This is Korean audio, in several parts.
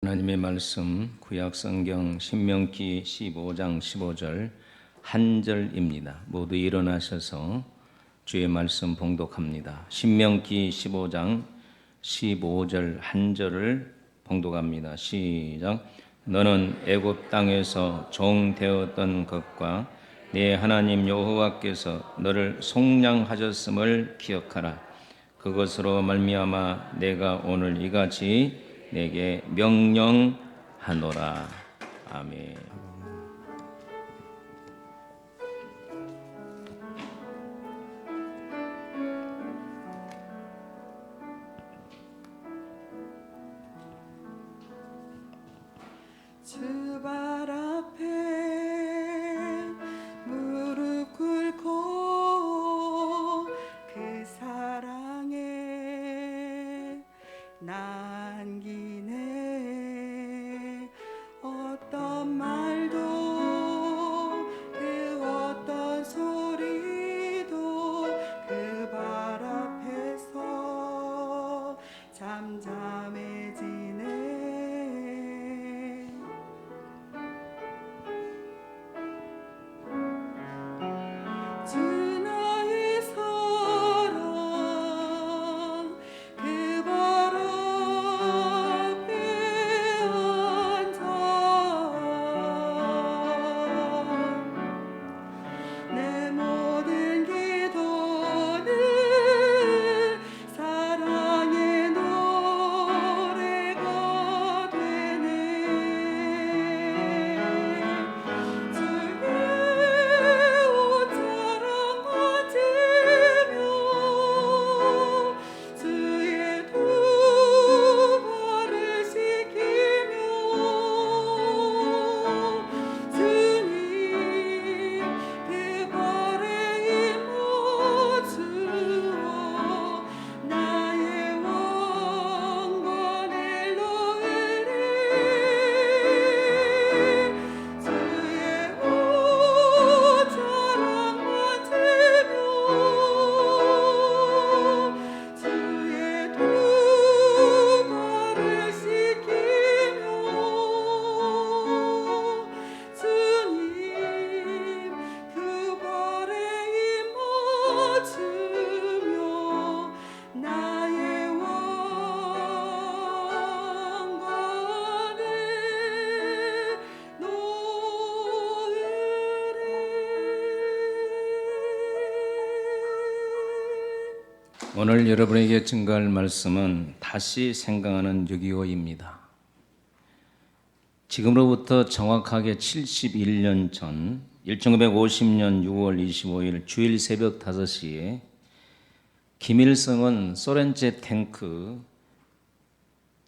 하나님의 말씀 구약성경 신명기 15장 15절 한 절입니다. 모두 일어나셔서 주의 말씀 봉독합니다. 신명기 15장 15절 한 절을 봉독합니다. 시작. 너는 애굽 땅에서 종 되었던 것과 네 하나님 여호와께서 너를 속량하셨음을 기억하라. 그것으로 말미암아 내가 오늘 이같이 내게 명령하노라. 아멘. 주 발 앞에 무릎 꿇고 그 사랑에 남기네. 어떤 말도 그 어떤 소리도 그 발 앞에서 잠잠해지네. 주 나의 사랑 그 발 앞에 앉아 내 모든 기도는 사랑의 노래가 되네. 주의 옷자락 만지며 주의 두 발을 씻기며 주님 그 발에 힘어주어 나의 왕관을 놓으리. 주의 옷자락 만지며 주의 두 발을 씻기며 주님 그 발에 힘어주며 나의 왕관을 놓으리. 오늘 여러분에게 증거할 말씀은 다시 생각하는 6.25입니다. 지금으로부터 정확하게 71년 전 1950년 6월 25일 주일 새벽 5시에 김일성은 소련제 탱크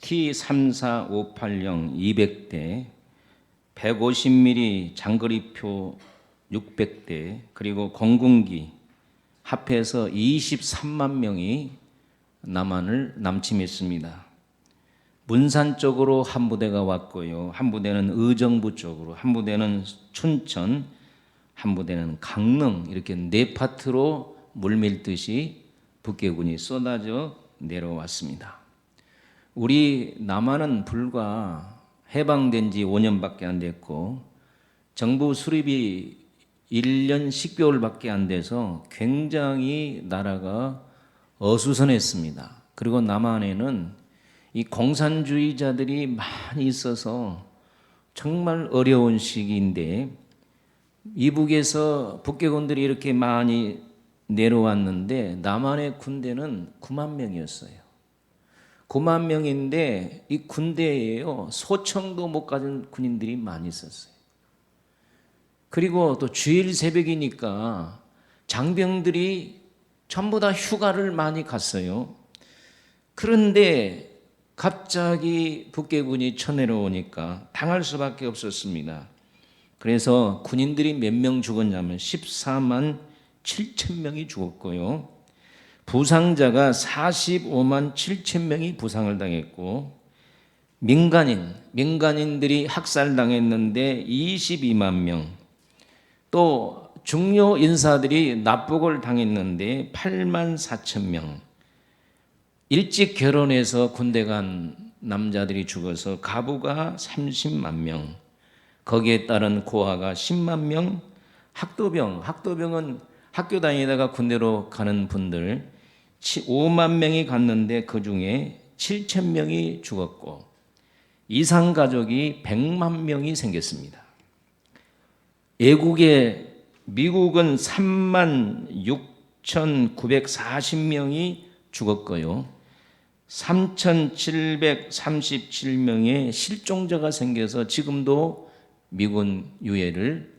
T-3458형 200대, 150mm 장거리표 600대, 그리고 공군기 합해서 23만 명이 남한을 남침했습니다. 문산 쪽으로 한 부대가 왔고요. 한 부대는 의정부 쪽으로, 한 부대는 춘천, 한 부대는 강릉, 이렇게 네 파트로 물밀듯이 북괴군이 쏟아져 내려왔습니다. 우리 남한은 불과 해방된 지 5년밖에 안 됐고 정부 수립이 1년 10개월밖에 안 돼서 굉장히 나라가 어수선했습니다. 그리고 남한에는 이 공산주의자들이 많이 있어서 정말 어려운 시기인데 이북에서 북괴군들이 이렇게 많이 내려왔는데 남한의 군대는 9만 명이었어요. 9만 명인데 이 군대에요 소총도 못 가진 군인들이 많이 있었어요. 그리고 또 주일 새벽이니까 장병들이 전부 다 휴가를 많이 갔어요. 그런데 갑자기 북괴군이 쳐내려오니까 당할 수밖에 없었습니다. 그래서 군인들이 몇 명 죽었냐면 14만 7천 명이 죽었고요. 부상자가 45만 7천 명이 부상을 당했고 민간인들이 학살당했는데 22만 명, 또 중요 인사들이 납북을 당했는데 8만 4천 명, 일찍 결혼해서 군대 간 남자들이 죽어서 가부가 30만 명, 거기에 따른 고아가 10만 명, 학도병은 학교 다니다가 군대로 가는 분들 5만 명이 갔는데 그 중에 7천 명이 죽었고 이산 가족이 100만 명이 생겼습니다. 미국은 3만 6,940명이 죽었고요. 3,737명의 실종자가 생겨서 지금도 미군 유해를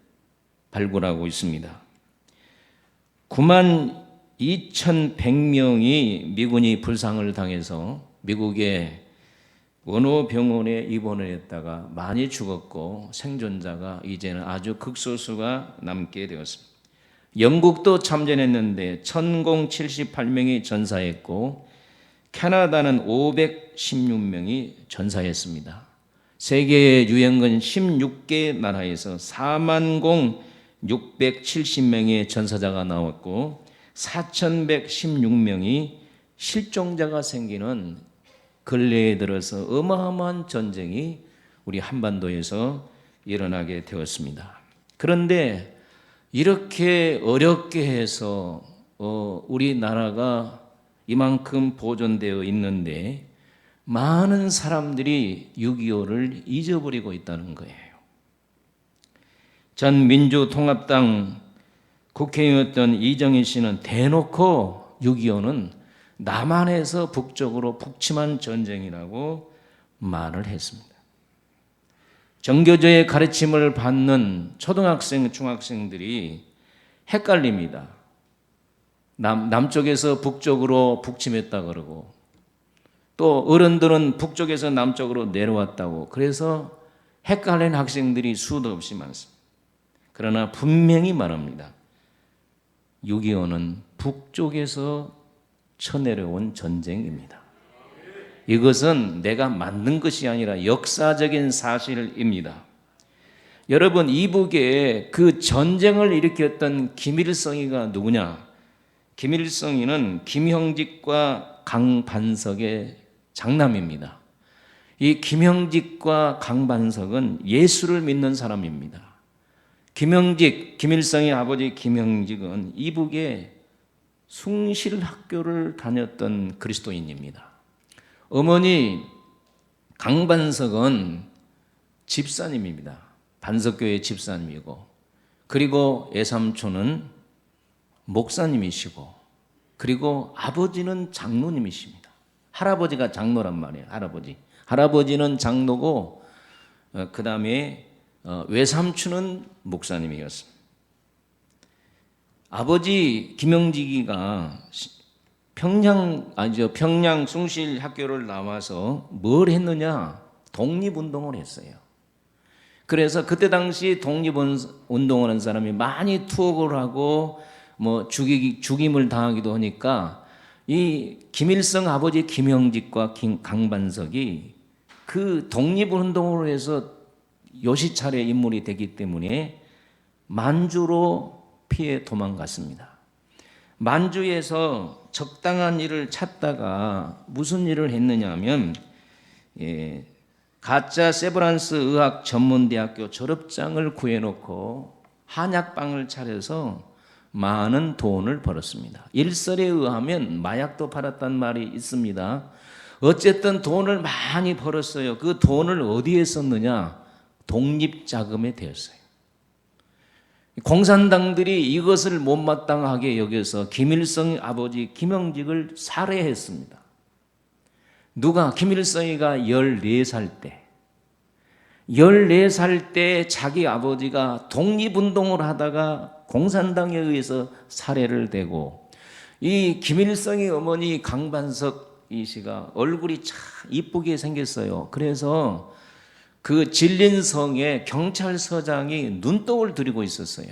발굴하고 있습니다. 9만 2,100명이 미군이 불상을 당해서 미국의 원어병원에 입원을 했다가 많이 죽었고 생존자가 이제는 아주 극소수가 남게 되었습니다. 영국도 참전했는데 1,078명이 전사했고 캐나다는 516명이 전사했습니다. 세계 유엔군 16개 나라에서 40,670명의 전사자가 나왔고 4,116명이 실종자가 생기는 근래에 들어서 어마어마한 전쟁이 우리 한반도에서 일어나게 되었습니다. 그런데 이렇게 어렵게 해서 우리나라가 이만큼 보존되어 있는데 많은 사람들이 6.25를 잊어버리고 있다는 거예요. 전 민주통합당 국회의원이었던 이정희 씨는 대놓고 6.25는 남한에서 북쪽으로 북침한 전쟁이라고 말을 했습니다. 정교조의 가르침을 받는 초등학생, 중학생들이 헷갈립니다. 남쪽에서 북쪽으로 북침했다 그러고 또 어른들은 북쪽에서 남쪽으로 내려왔다고 그래서 헷갈리는 학생들이 수도 없이 많습니다. 그러나 분명히 말합니다. 6.25는 북쪽에서 쳐내려온 전쟁입니다. 이것은 내가 만든 것이 아니라 역사적인 사실입니다. 여러분, 이북에 그 전쟁을 일으켰던 김일성이가 누구냐? 김일성이는 김형직과 강반석의 장남입니다. 이 김형직과 강반석은 예수를 믿는 사람입니다. 김일성의 아버지 김형직은 이북에 숭실학교를 다녔던 그리스도인입니다. 어머니 강반석은 집사님입니다. 반석교회 집사님이고 그리고 애삼촌은 목사님이시고 그리고 아버지는 장로님이십니다. 할아버지가 장로란 말이에요. 할아버지는 장로고 그 다음에 외삼촌은 목사님이었습니다. 아버지 김영직이가 평양 숭실학교를 나와서 뭘 했느냐? 독립운동을 했어요. 그래서 그때 당시 독립운동을 한 사람이 많이 투옥을 하고 죽임을 당하기도 하니까 이 김일성 아버지 김형직과 강반석이 그 독립운동을 해서 요시찰의 인물이 되기 때문에 만주로 피해 도망갔습니다. 만주에서 적당한 일을 찾다가 무슨 일을 했느냐 하면 가짜 세브란스 의학 전문대학교 졸업장을 구해놓고 한약방을 차려서 많은 돈을 벌었습니다. 일설에 의하면 마약도 팔았단 말이 있습니다. 어쨌든 돈을 많이 벌었어요. 그 돈을 어디에 썼느냐? 독립자금에 대었어요. 공산당들이 이것을 못마땅하게 여겨서 김일성 아버지 김형직을 살해했습니다. 누가? 김일성이가 14살 때 자기 아버지가 독립운동을 하다가 공산당에 의해서 살해를 되고 이 김일성의 어머니 강반석 이 씨가 얼굴이 참 이쁘게 생겼어요. 그래서 그 진린성에 경찰서장이 눈독을 들이고 있었어요.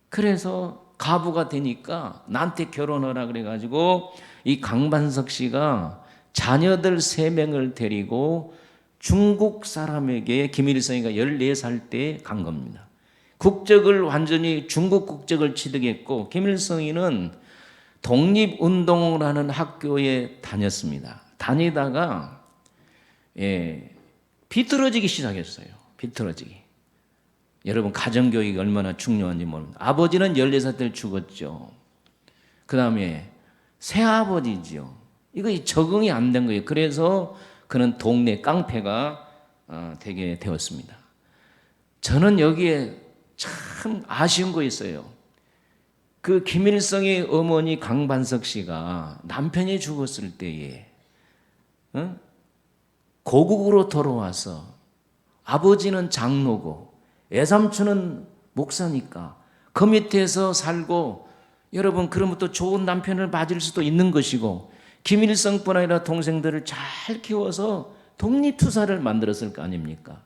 그래서 가부가 되니까 나한테 결혼하라 그래가지고 이 강반석 씨가 자녀들 3명을 데리고 중국 사람에게 김일성이가 14살 때 간 겁니다. 국적을 완전히 중국 국적을 취득했고 김일성이는 독립운동을 하는 학교에 다녔습니다. 다니다가 비틀어지기 시작했어요. 비틀어지기. 여러분 가정교육이 얼마나 중요한지 모릅니다. 아버지는 14살 때 죽었죠. 그 다음에 새아버지죠. 이거 적응이 안 된 거예요. 그래서 그는 동네 깡패가 되게 되었습니다. 저는 여기에 참 아쉬운 거 있어요. 그 김일성의 어머니 강반석 씨가 남편이 죽었을 때에 고국으로 돌아와서 아버지는 장로고 애삼촌은 목사니까 그 밑에서 살고, 여러분 그러면 또 좋은 남편을 맞을 수도 있는 것이고, 김일성뿐 아니라 동생들을 잘 키워서 독립투사를 만들었을 거 아닙니까?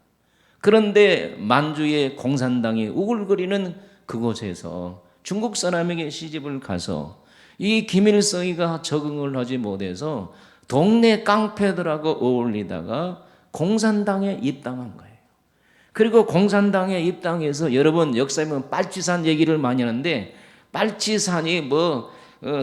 그런데 만주의 공산당이 우글거리는 그곳에서 중국 사람에게 시집을 가서 이 김일성이가 적응을 하지 못해서 동네 깡패들하고 어울리다가 공산당에 입당한 거예요. 그리고 공산당에 입당해서, 여러분 역사에 보면 빨치산 얘기를 많이 하는데, 빨치산이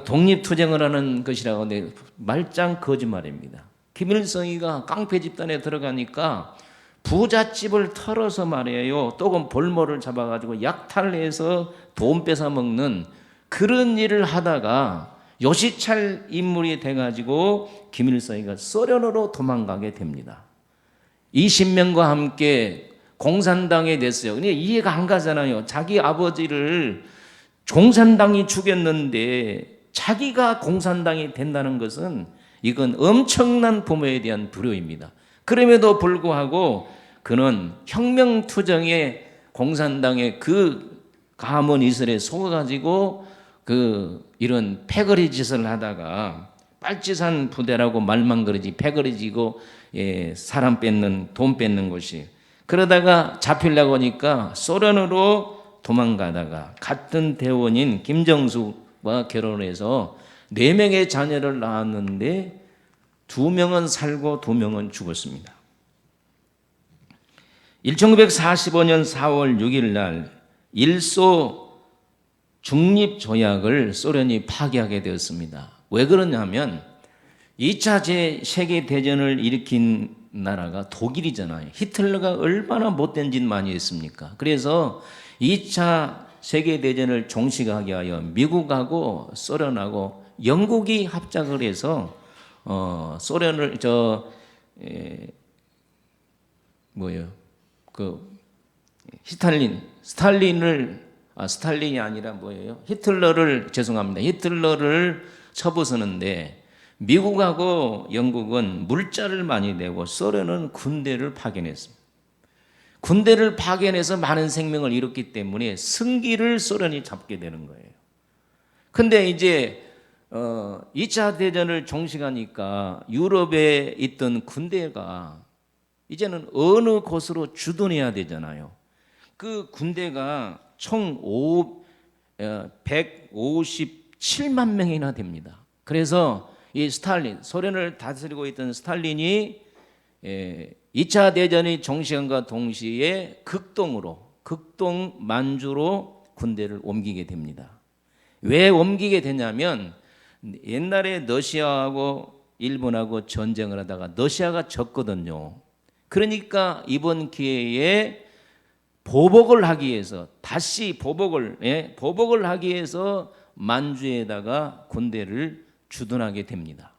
독립투쟁을 하는 것이라고 하는데 말짱 거짓말입니다. 김일성이가 깡패 집단에 들어가니까 부잣집을 털어서 말이에요, 또는 볼모를 잡아가지고 약탈해서 돈 뺏어 먹는 그런 일을 하다가 요시찰 인물이 돼가지고 김일성이가 소련으로 도망가게 됩니다. 20명과 함께 공산당에 됐어요. 근데 이해가 안 가잖아요. 자기 아버지를 공산당이 죽였는데 자기가 공산당이 된다는 것은 이건 엄청난 부모에 대한 불효입니다. 그럼에도 불구하고 그는 혁명투쟁에 공산당의 그 가문 이슬에 속아가지고 이런 패거리 짓을 하다가, 빨치산 부대라고 말만 그러지 패거리지고 사람 뺏는, 돈 뺏는 곳이, 그러다가 잡히려고 하니까 소련으로 도망가다가 같은 대원인 김정숙과 결혼해서 4명의 자녀를 낳았는데 2명은 살고 2명은 죽었습니다. 1945년 4월 6일 날 일소 중립조약을 소련이 파기하게 되었습니다. 왜 그러냐면 2차 세계대전을 일으킨 나라가 독일이잖아요. 히틀러가 얼마나 못된 짓 많이 했습니까? 그래서 2차 세계대전을 종식하게 하여 미국하고 소련하고 영국이 합작을 해서 소련을 스탈린이 아니라 히틀러를 쳐부수는데, 미국하고 영국은 물자를 많이 내고 소련은 군대를 파견했습니다. 군대를 파견해서 많은 생명을 잃었기 때문에 승기를 소련이 잡게 되는 거예요. 근데 이제 2차 대전을 종식하니까 유럽에 있던 군대가 이제는 어느 곳으로 주둔해야 되잖아요. 그 군대가 총 157만 명이나 됩니다. 그래서 이 소련을 다스리고 있던 스탈린이 2차 대전이 종식한과 동시에 극동 만주로 군대를 옮기게 됩니다. 왜 옮기게 되냐면, 옛날에 러시아하고 일본하고 전쟁을 하다가 러시아가 졌거든요. 그러니까 이번 기회에 보복을 하기 위해서, 다시 보복을 하기 위해서 만주에다가 군대를 주둔하게 됩니다.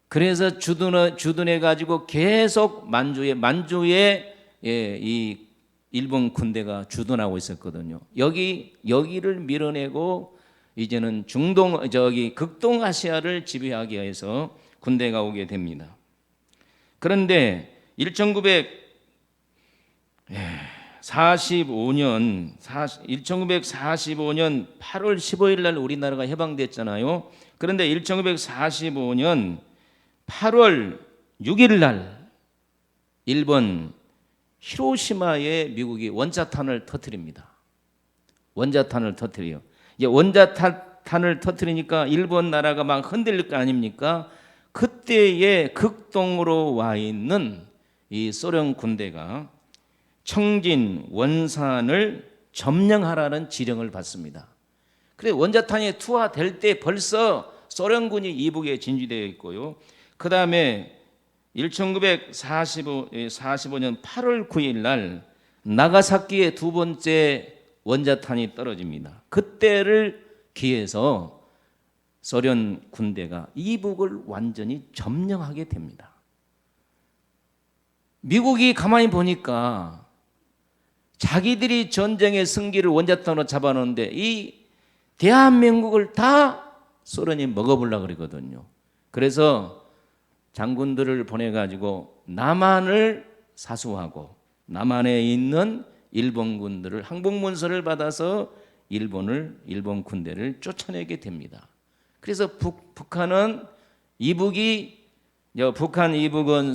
그래서 주둔해 가지고 계속 만주에 이 일본 군대가 주둔하고 있었거든요. 여기를 밀어내고 이제는 극동아시아를 지배하기 위해서 군대가 오게 됩니다. 그런데 1945년 8월 15일 날 우리나라가 해방됐잖아요. 그런데 1945년 8월 6일 날 일본 히로시마에 미국이 원자탄을 터뜨립니다. 원자탄을 터뜨려요. 이제 원자탄을 터뜨리니까 일본 나라가 막 흔들릴 거 아닙니까? 그때에 극동으로 와 있는 이 소련 군대가 청진, 원산을 점령하라는 지령을 받습니다. 그래서 원자탄이 투하될 때 벌써 소련군이 이북에 진주되어 있고요. 그 다음에 1945년 8월 9일 날 나가사키의 두 번째 원자탄이 떨어집니다. 그때를 기해서 소련 군대가 이북을 완전히 점령하게 됩니다. 미국이 가만히 보니까 자기들이 전쟁의 승기를 원자탄으로 잡아놓는데 이 대한민국을 다 소련이 먹어보려고 그러거든요. 그래서 장군들을 보내가지고 남한을 사수하고 남한에 있는 일본군들을 항복문서를 받아서 일본 군대를 쫓아내게 됩니다. 그래서 북한 이북은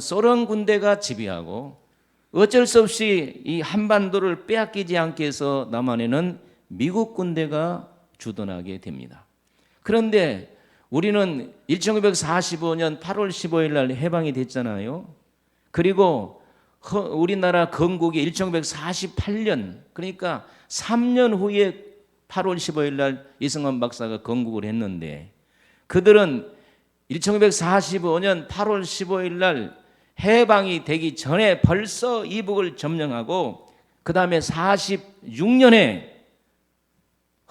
소련 군대가 지배하고 어쩔 수 없이 이 한반도를 빼앗기지 않게 해서 남한에는 미국 군대가 주둔하게 됩니다. 그런데 우리는 1945년 8월 15일 날 해방이 됐잖아요. 그리고 우리나라 건국이 1948년, 그러니까 3년 후에 8월 15일 날 이승만 박사가 건국을 했는데, 그들은 1945년 8월 15일 날 해방이 되기 전에 벌써 이북을 점령하고 그 다음에 46년에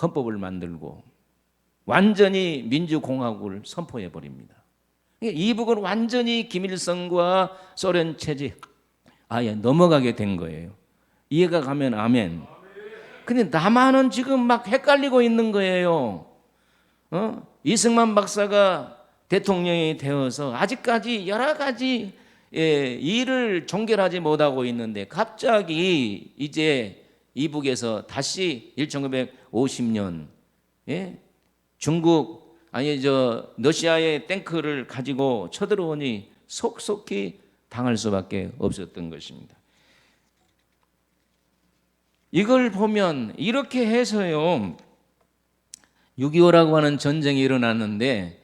헌법을 만들고 완전히 민주공화국을 선포해 버립니다. 이북은 완전히 김일성과 소련 체제 아예 넘어가게 된 거예요. 이해가 가면 아멘. 근데 남한은 지금 막 헷갈리고 있는 거예요. 이승만 박사가 대통령이 되어서 아직까지 여러 가지 일을 종결하지 못하고 있는데 갑자기 이제 이북에서 다시 1950년 중국 러시아의 탱크를 가지고 쳐들어오니 속속히 당할 수밖에 없었던 것입니다. 이걸 보면 이렇게 해서요 6.25라고 하는 전쟁이 일어났는데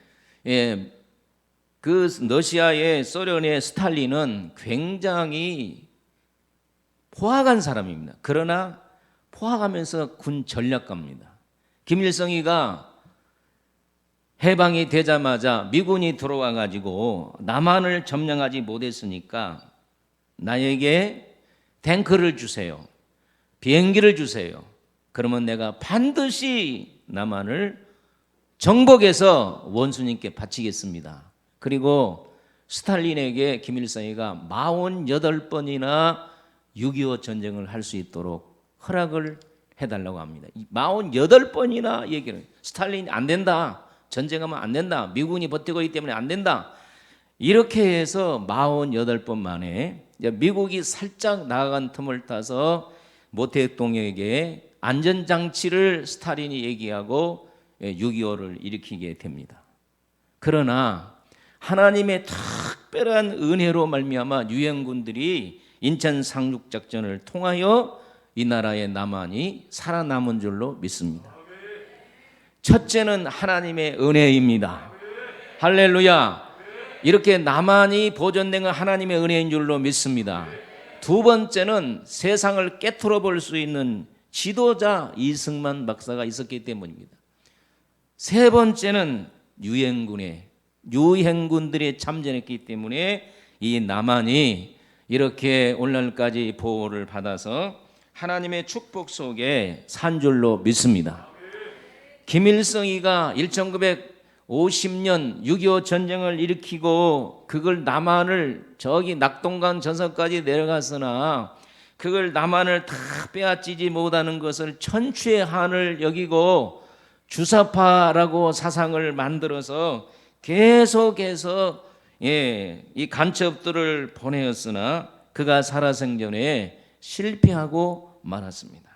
그 러시아의 소련의 스탈린은 굉장히 포악한 사람입니다. 그러나 포악하면서 군 전략가입니다. 김일성이가 해방이 되자마자 미군이 들어와 가지고 남한을 점령하지 못했으니까 나에게 탱크를 주세요. 비행기를 주세요. 그러면 내가 반드시 남한을 정복해서 원수님께 바치겠습니다. 그리고 스탈린에게 김일성이가 48번이나 6.25 전쟁을 할 수 있도록 허락을 해달라고 합니다. 48번이나 얘기를 스탈린이 안 된다. 전쟁하면 안 된다. 미군이 버티고 있기 때문에 안 된다. 이렇게 해서 48번 만에 미국이 살짝 나아간 틈을 타서 모택동에게 안전장치를 스탈린이 얘기하고 6.25를 일으키게 됩니다. 그러나 하나님의 특별한 은혜로 말미암아 유엔군들이 인천 상륙작전을 통하여 이 나라의 남한이 살아남은 줄로 믿습니다. 첫째는 하나님의 은혜입니다. 할렐루야. 이렇게 남한이 보존된 건 하나님의 은혜인 줄로 믿습니다. 두 번째는 세상을 깨트려 볼 수 있는 지도자 이승만 박사가 있었기 때문입니다. 세 번째는 유엔군들이 참전했기 때문에 이 남한이 이렇게 오늘날까지 보호를 받아서 하나님의 축복 속에 산 줄로 믿습니다. 김일성이가 1950년 6.25 전쟁을 일으키고 그걸 남한을 저기 낙동강 전선까지 내려갔으나 그걸 남한을 다 빼앗지지 못하는 것을 천추의 한을 여기고 주사파라고 사상을 만들어서 계속해서 이 간첩들을 보내었으나 그가 살아생전에 실패하고 말았습니다.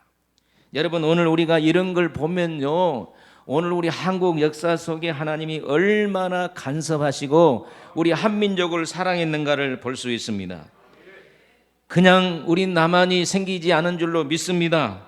여러분 오늘 우리가 이런 걸 보면요 오늘 우리 한국 역사 속에 하나님이 얼마나 간섭하시고 우리 한민족을 사랑했는가를 볼 수 있습니다. 그냥 우리 남한이 생기지 않은 줄로 믿습니다.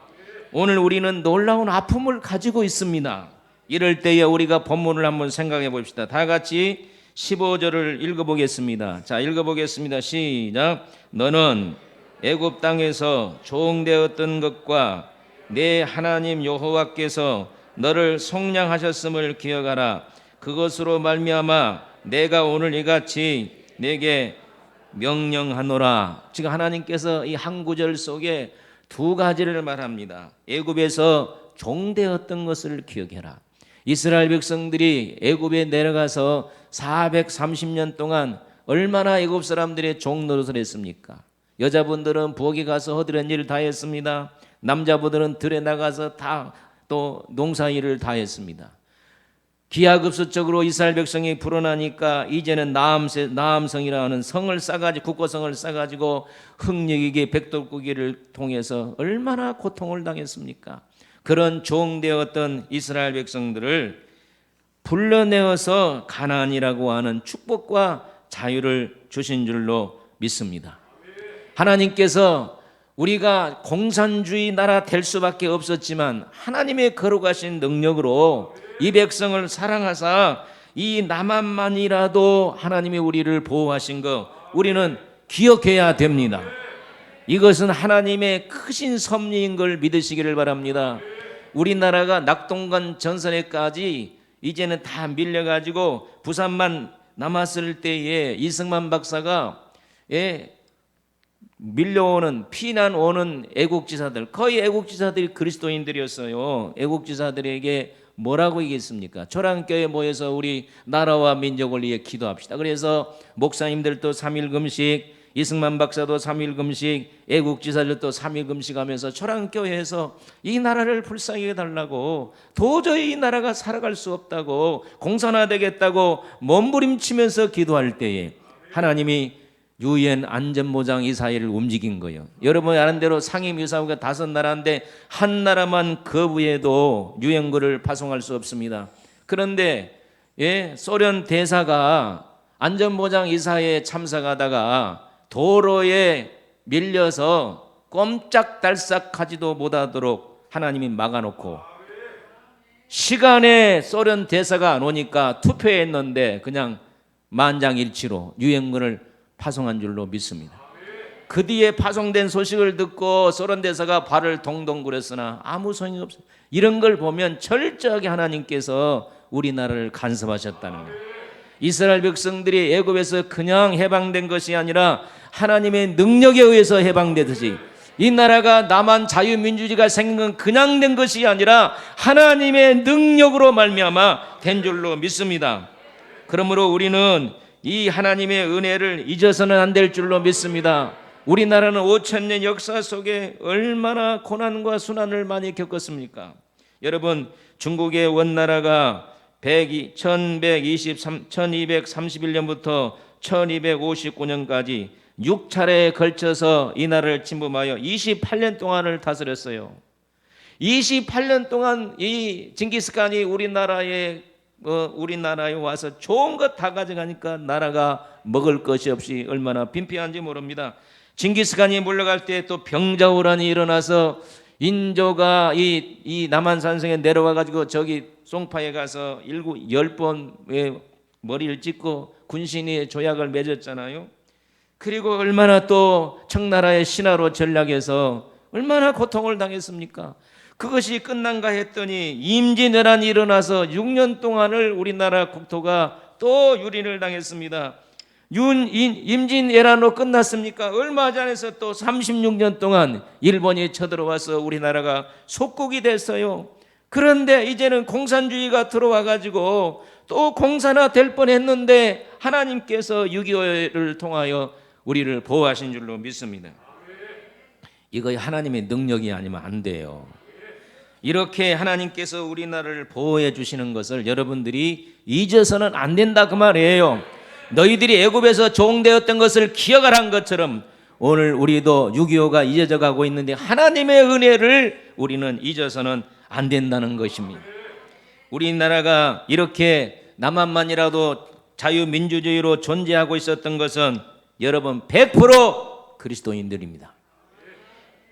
오늘 우리는 놀라운 아픔을 가지고 있습니다. 이럴 때에 우리가 본문을 한번 생각해 봅시다. 다 같이 15절을 읽어보겠습니다. 자, 읽어보겠습니다. 시작. 너는 애굽 땅에서 종되었던 것과 내 하나님 여호와께서 너를 속량하셨음을 기억하라. 그것으로 말미암아 내가 오늘 이같이 내게 명령하노라. 지금 하나님께서 이 한 구절 속에 두 가지를 말합니다. 애굽에서 종되었던 것을 기억해라. 이스라엘 백성들이 애굽에 내려가서 430년 동안 얼마나 애굽 사람들의 종 노릇을 했습니까? 여자분들은 부엌에 가서 허드렛 일을 다 했습니다. 남자분들은 들에 나가서 다 또 농사 일을 다 했습니다. 기하급수적으로 이스라엘 백성이 불어나니까 이제는 나암성이라는 성을 쌓아가지고 국고성을 쌓아가지고 흥력이게 백돌구기를 통해서 얼마나 고통을 당했습니까? 그런 종되었던 이스라엘 백성들을 불러내어서 가나안이라고 하는 축복과 자유를 주신 줄로 믿습니다. 하나님께서 우리가 공산주의 나라 될 수밖에 없었지만 하나님의 거룩하신 능력으로 이 백성을 사랑하사 이 남한만이라도 하나님이 우리를 보호하신 것 우리는 기억해야 됩니다. 이것은 하나님의 크신 섭리인 걸 믿으시기를 바랍니다. 우리나라가 낙동강 전선에까지 이제는 다 밀려가지고 부산만 남았을 때에 이승만 박사가 밀려오는 피난 오는 애국지사들, 거의 애국지사들이 그리스도인들이었어요. 애국지사들에게 뭐라고 얘기했습니까? 초랑교회 모여서 우리 나라와 민족을 위해 기도합시다. 그래서 목사님들도 3일 금식, 이승만 박사도 3일 금식, 애국지사들도 3일 금식하면서 초랑교회에서 이 나라를 불쌍히 해달라고, 도저히 이 나라가 살아갈 수 없다고, 공산화되겠다고 몸부림치면서 기도할 때에 하나님이 유엔 안전보장 이사회를 움직인 거예요. 여러분이 아는 대로 상임이사회가 5나라인데 한 나라만 거부해도 유엔군을 파송할 수 없습니다. 그런데 소련 대사가 안전보장 이사회에 참석하다가 도로에 밀려서 꼼짝달싹하지도 못하도록 하나님이 막아놓고 시간에 소련 대사가 안 오니까 투표했는데 그냥 만장일치로 유엔군을 파송한 줄로 믿습니다. 그 뒤에 파송된 소식을 듣고 소련 대사가 발을 동동 굴렸으나 아무 소용이 없어요. 이런 걸 보면 철저하게 하나님께서 우리나라를 간섭하셨다는 거예요. 이스라엘 백성들이 애굽에서 그냥 해방된 것이 아니라 하나님의 능력에 의해서 해방되듯이 이 나라가 남한 자유민주주의가 생긴 건 그냥 된 것이 아니라 하나님의 능력으로 말미암아 된 줄로 믿습니다. 그러므로 우리는 이 하나님의 은혜를 잊어서는 안 될 줄로 믿습니다. 우리나라는 5,000년 역사 속에 얼마나 고난과 순환을 많이 겪었습니까? 여러분, 중국의 원나라가 1231년부터 1259년까지 6차례에 걸쳐서 이 나라를 침범하여 28년 동안을 다스렸어요. 28년 동안 이 징기스칸이 우리나라에 와서 좋은 것 다 가져가니까 나라가 먹을 것이 없이 얼마나 빈피한지 모릅니다. 징기스칸이 물러갈 때 또 병자호란이 일어나서 인조가 이 남한산성에 내려와 가지고 저기 송파에 가서 10번의 머리를 찢고 군신이 조약을 맺었잖아요. 그리고 얼마나 또 청나라의 신하로 전락해서 얼마나 고통을 당했습니까? 그것이 끝난가 했더니 임진왜란이 일어나서 6년 동안을 우리나라 국토가 또 유린을 당했습니다. 임진왜란으로 끝났습니까? 얼마 전에서 또 36년 동안 일본이 쳐들어와서 우리나라가 속국이 됐어요. 그런데 이제는 공산주의가 들어와 가지고 또 공산화 될 뻔했는데 하나님께서 6.25를 통하여 우리를 보호하신 줄로 믿습니다. 이거 하나님의 능력이 아니면 안 돼요. 이렇게 하나님께서 우리나라를 보호해 주시는 것을 여러분들이 잊어서는 안 된다 그 말이에요. 너희들이 애굽에서 종되었던 것을 기억하라는 것처럼 오늘 우리도 6.25가 잊어져 가고 있는데 하나님의 은혜를 우리는 잊어서는 안 된다는 것입니다. 우리나라가 이렇게 남한만이라도 자유민주주의로 존재하고 있었던 것은 여러분 100% 그리스도인들입니다.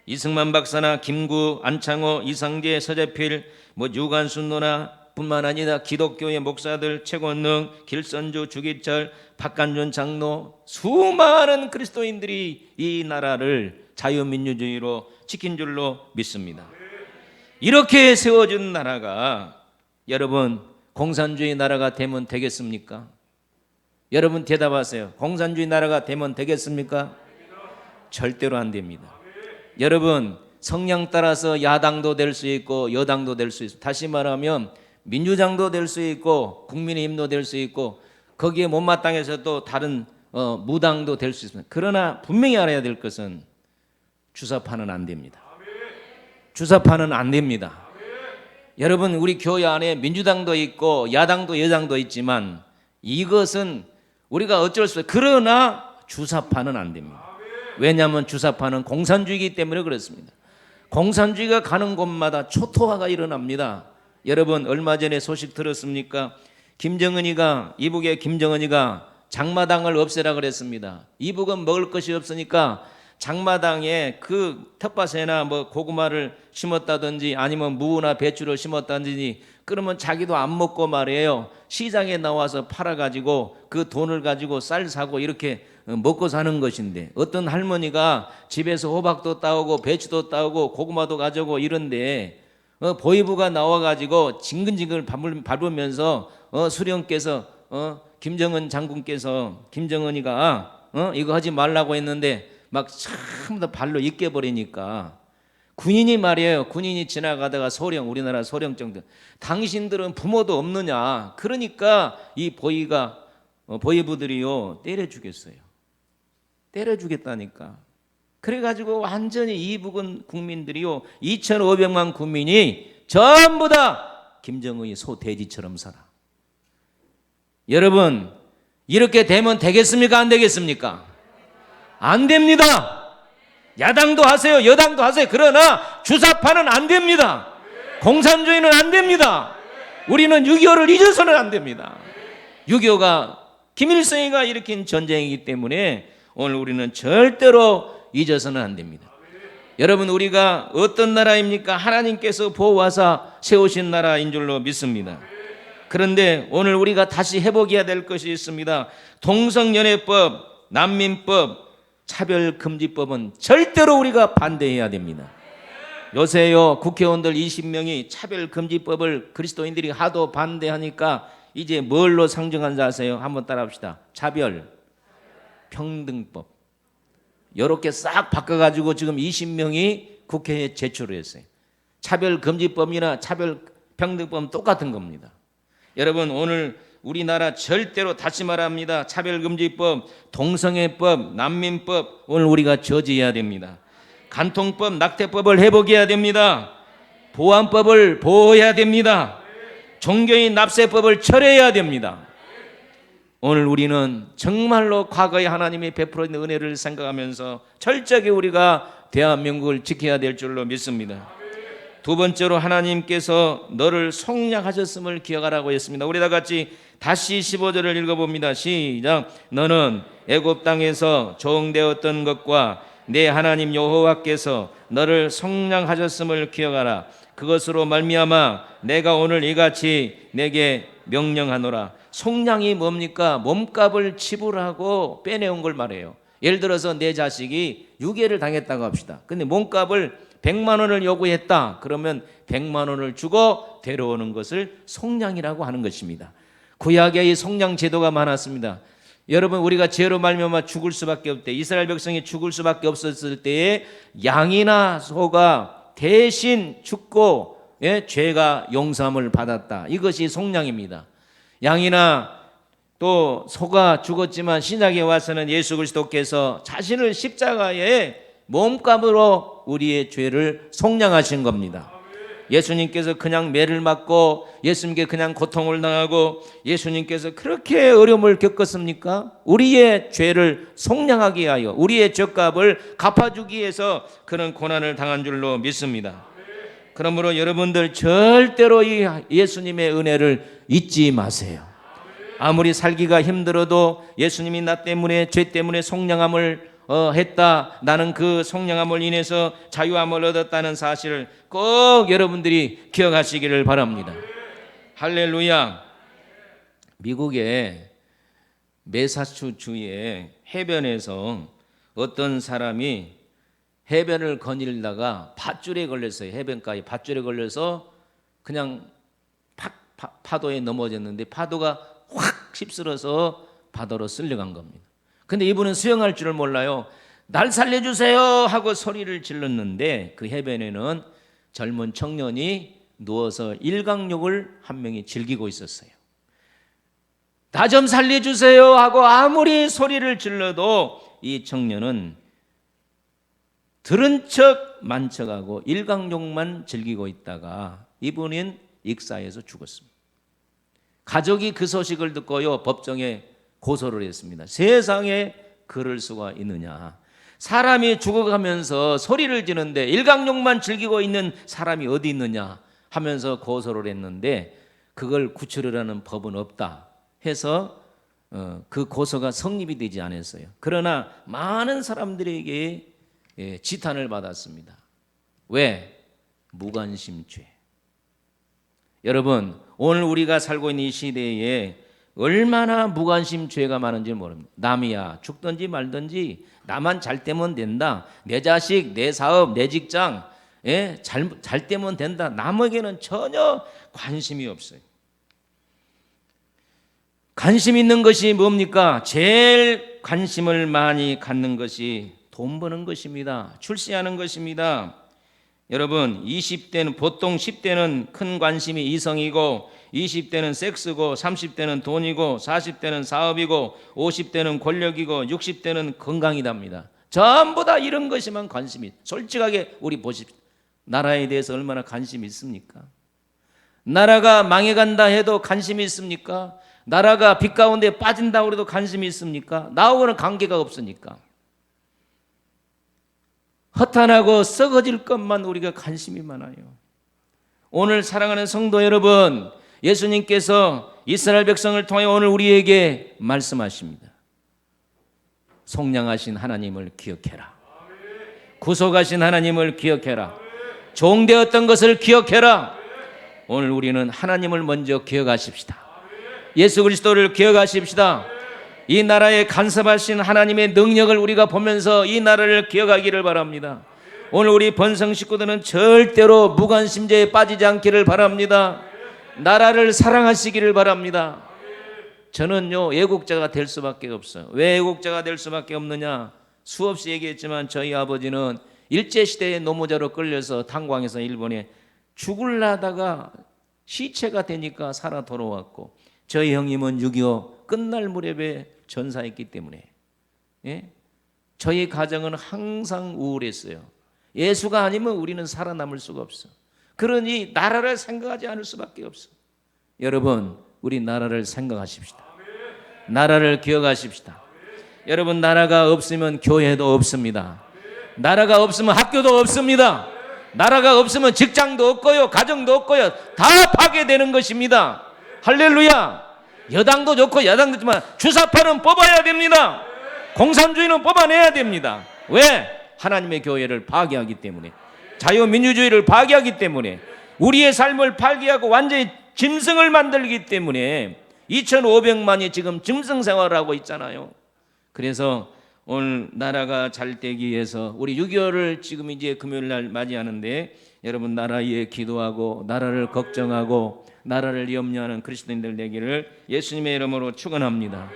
이승만 박사나 김구, 안창호, 이상재, 서재필, 유관순노나 뿐만 아니라 기독교의 목사들 최권능, 길선주, 주기철, 박간준 장로 수많은 그리스도인들이 이 나라를 자유민주주의로 지킨 줄로 믿습니다. 이렇게 세워준 나라가 여러분 공산주의 나라가 되면 되겠습니까? 여러분 대답하세요. 공산주의 나라가 되면 되겠습니까? 절대로 안 됩니다. 여러분 성향 따라서 야당도 될 수 있고 여당도 될 수 있습니다. 다시 말하면 민주당도 될 수 있고 국민의힘도 될 수 있고 거기에 못마땅해서 또 다른 무당도 될 수 있습니다. 그러나 분명히 알아야 될 것은 주사파는 안 됩니다. 주사파는 안 됩니다. 여러분 우리 교회 안에 민주당도 있고 야당도 여당도 있지만 이것은 우리가 어쩔 수 없어요. 그러나 주사파는 안 됩니다. 왜냐하면 주사파는 공산주의이기 때문에 그렇습니다. 공산주의가 가는 곳마다 초토화가 일어납니다. 여러분 얼마 전에 소식 들었습니까? 이북의 김정은이가 장마당을 없애라 그랬습니다. 이북은 먹을 것이 없으니까 장마당에 그 텃밭에나 뭐 고구마를 심었다든지 아니면 무나 배추를 심었다든지 그러면 자기도 안 먹고 말이에요. 시장에 나와서 팔아가지고 그 돈을 가지고 쌀 사고 이렇게 먹고 사는 것인데 어떤 할머니가 집에서 호박도 따오고 배추도 따오고 고구마도 가져오고 이런데 보위부가 나와가지고 징근징근 밟으면서 수령께서 김정은 장군께서 김정은이가 이거 하지 말라고 했는데 막 전부 다 발로 이겨버리니까 군인이 말이에요. 군인이 지나가다가 우리나라 소령 정도 당신들은 부모도 없느냐. 그러니까 이 보위부들이요 때려 죽였어요. 때려 죽였다니까. 그래가지고 완전히 이북은 국민들이요 2,500만 국민이 전부 다 김정은이 소돼지처럼 살아. 여러분 이렇게 되면 되겠습니까? 안 되겠습니까? 안 됩니다. 야당도 하세요. 여당도 하세요. 그러나 주사파는 안 됩니다. 공산주의는 안 됩니다. 우리는 6.25를 잊어서는 안 됩니다. 6.25가 김일성이가 일으킨 전쟁이기 때문에 오늘 우리는 절대로 잊어서는 안 됩니다. 여러분 우리가 어떤 나라입니까? 하나님께서 보호하사 세우신 나라인 줄로 믿습니다. 그런데 오늘 우리가 다시 회복해야 될 것이 있습니다. 동성연애법, 난민법, 차별금지법은 절대로 우리가 반대해야 됩니다. 요새요 국회의원들 20명이 차별금지법을 그리스도인들이 하도 반대하니까 이제 뭘로 상정한지 아세요? 한번 따라합시다. 차별, 평등법. 이렇게 싹 바꿔가지고 지금 20명이 국회에 제출을 했어요. 차별금지법이나 차별평등법은 똑같은 겁니다. 여러분 오늘 우리나라 절대로 다시 말합니다. 차별금지법, 동성애법, 난민법 오늘 우리가 저지해야 됩니다. 간통법, 낙태법을 회복해야 됩니다. 보안법을 보호해야 됩니다. 종교인 납세법을 철회해야 됩니다. 오늘 우리는 정말로 과거에 하나님이 베풀어 있는 은혜를 생각하면서 철저하게 우리가 대한민국을 지켜야 될 줄로 믿습니다. 두 번째로 하나님께서 너를 속량하셨음을 기억하라고 했습니다. 우리 다 같이 다시 15절을 읽어봅니다. 시작. 너는 애굽 땅에서 종되었던 것과 내 하나님 여호와께서 너를 속량하셨음을 기억하라. 그것으로 말미암아 내가 오늘 이같이 내게 명령하노라. 속량이 뭡니까? 몸값을 지불하고 빼내온 걸 말해요. 예를 들어서 내 자식이 유괴를 당했다고 합시다. 근데 몸값을 100만 원을 요구했다. 그러면 100만 원을 주고 데려오는 것을 속량이라고 하는 것입니다. 구약에 이 속량 제도가 많았습니다. 여러분 우리가 죄로 말미암아 죽을 수밖에 없대. 이스라엘 백성이 죽을 수밖에 없었을 때에 양이나 소가 대신 죽고 죄가 용서함을 받았다. 이것이 속량입니다. 양이나 또 소가 죽었지만 신약에 와서는 예수 그리스도께서 자신을 십자가에 몸값으로 우리의 죄를 속량하신 겁니다. 예수님께서 그냥 매를 맞고 예수님께 그냥 고통을 당하고 예수님께서 그렇게 어려움을 겪었습니까? 우리의 죄를 속량하기 위하여 우리의 죄값을 갚아주기 위해서 그런 고난을 당한 줄로 믿습니다. 그러므로 여러분들 절대로 이 예수님의 은혜를 잊지 마세요. 아무리 살기가 힘들어도 예수님이 나 때문에 죄 때문에 속량함을 했다. 나는 그 속량함을 인해서 자유함을 얻었다는 사실을 꼭 여러분들이 기억하시기를 바랍니다. 할렐루야. 미국의 매사추주의 해변에서 어떤 사람이 해변을 거닐다가 밧줄에 걸렸어요. 해변가에 밧줄에 걸려서 그냥 파도에 넘어졌는데 파도가 확 휩쓸어서 바다로 쓸려간 겁니다. 근데 이분은 수영할 줄을 몰라요. 날 살려주세요 하고 소리를 질렀는데 그 해변에는 젊은 청년이 누워서 일광욕을 한 명이 즐기고 있었어요. 나 좀 살려주세요 하고 아무리 소리를 질러도 이 청년은 들은 척 만척하고 일광욕만 즐기고 있다가 이분은 익사해서 죽었습니다. 가족이 그 소식을 듣고요 법정에 고소를 했습니다. 세상에 그럴 수가 있느냐. 사람이 죽어가면서 소리를 지는데 일광욕만 즐기고 있는 사람이 어디 있느냐 하면서 고소를 했는데 그걸 구출하라는 법은 없다 해서 그 고소가 성립이 되지 않았어요. 그러나 많은 사람들에게 지탄을 받았습니다. 왜? 무관심죄. 여러분 오늘 우리가 살고 있는 이 시대에 얼마나 무관심죄가 많은지 모릅니다. 남이야 죽든지 말든지 나만 잘 되면 된다. 내 자식, 내 사업, 내 직장 잘 되면 된다. 남에게는 전혀 관심이 없어요. 관심 있는 것이 뭡니까? 제일 관심을 많이 갖는 것이 돈 버는 것입니다. 출세하는 것입니다. 여러분 20대는 보통 10대는 큰 관심이 이성이고 20대는 섹스고 30대는 돈이고 40대는 사업이고 50대는 권력이고 60대는 건강이답니다. 전부 다 이런 것에만 관심이. 솔직하게 우리 보십시오. 나라에 대해서 얼마나 관심이 있습니까? 나라가 망해간다 해도 관심이 있습니까? 나라가 빚 가운데 빠진다고 해도 관심이 있습니까? 나하고는 관계가 없으니까. 허탄하고 썩어질 것만 우리가 관심이 많아요. 오늘 사랑하는 성도 여러분, 예수님께서 이스라엘 백성을 통해 오늘 우리에게 말씀하십니다. 속량하신 하나님을 기억해라. 구속하신 하나님을 기억해라. 종되었던 것을 기억해라. 오늘 우리는 하나님을 먼저 기억하십시다. 예수 그리스도를 기억하십시다. 이 나라에 간섭하신 하나님의 능력을 우리가 보면서 이 나라를 기억하기를 바랍니다. 오늘 우리 번성 식구들은 절대로 무관심죄에 빠지지 않기를 바랍니다. 나라를 사랑하시기를 바랍니다. 저는요 애국자가 될 수밖에 없어요. 왜 애국자가 될 수밖에 없느냐? 수없이 얘기했지만 저희 아버지는 일제시대의 노무자로 끌려서 탄광에서 일본에 죽을라다가 시체가 되니까 살아 돌아왔고 저희 형님은 6.25 끝날 무렵에 전사했기 때문에 저희 가정은 항상 우울했어요. 예수가 아니면 우리는 살아남을 수가 없어. 그러니 나라를 생각하지 않을 수밖에 없어. 여러분 우리 나라를 생각하십시다. 나라를 기억하십시다. 여러분 나라가 없으면 교회도 없습니다. 나라가 없으면 학교도 없습니다. 나라가 없으면 직장도 없고요 가정도 없고요 다 파괴되는 것입니다. 할렐루야. 여당도 좋고 야당도 좋지만 주사파는 뽑아야 됩니다. 공산주의는 뽑아내야 됩니다. 왜? 하나님의 교회를 파괴하기 때문에, 자유민주주의를 파괴하기 때문에, 우리의 삶을 파괴하고 완전히 짐승을 만들기 때문에 2,500만이 지금 짐승 생활을 하고 있잖아요. 그래서 오늘 나라가 잘 되기 위해서 우리 6.25를 지금 이제 금요일 날 맞이하는데 여러분 나라 위에 기도하고 나라를 걱정하고 나라를 염려하는 그리스도인들 되기를 예수님의 이름으로 축원합니다.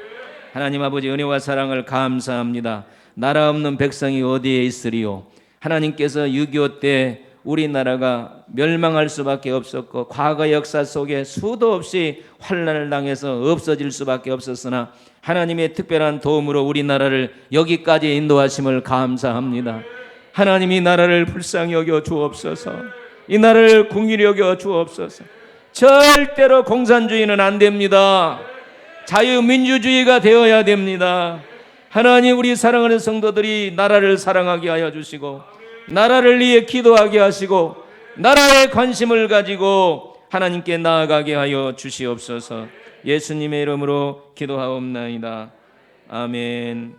하나님 아버지 은혜와 사랑을 감사합니다. 나라 없는 백성이 어디에 있으리요? 하나님께서 6.25 때 우리나라가 멸망할 수밖에 없었고 과거 역사 속에 수도 없이 환난을 당해서 없어질 수밖에 없었으나 하나님의 특별한 도움으로 우리나라를 여기까지 인도하심을 감사합니다. 하나님이 나라를 불쌍히 여겨 주옵소서. 이 나라를 긍휼히 여겨 주옵소서. 절대로 공산주의는 안 됩니다. 자유민주주의가 되어야 됩니다. 하나님 우리 사랑하는 성도들이 나라를 사랑하게 하여 주시고 나라를 위해 기도하게 하시고 나라에 관심을 가지고 하나님께 나아가게 하여 주시옵소서. 예수님의 이름으로 기도하옵나이다. 아멘.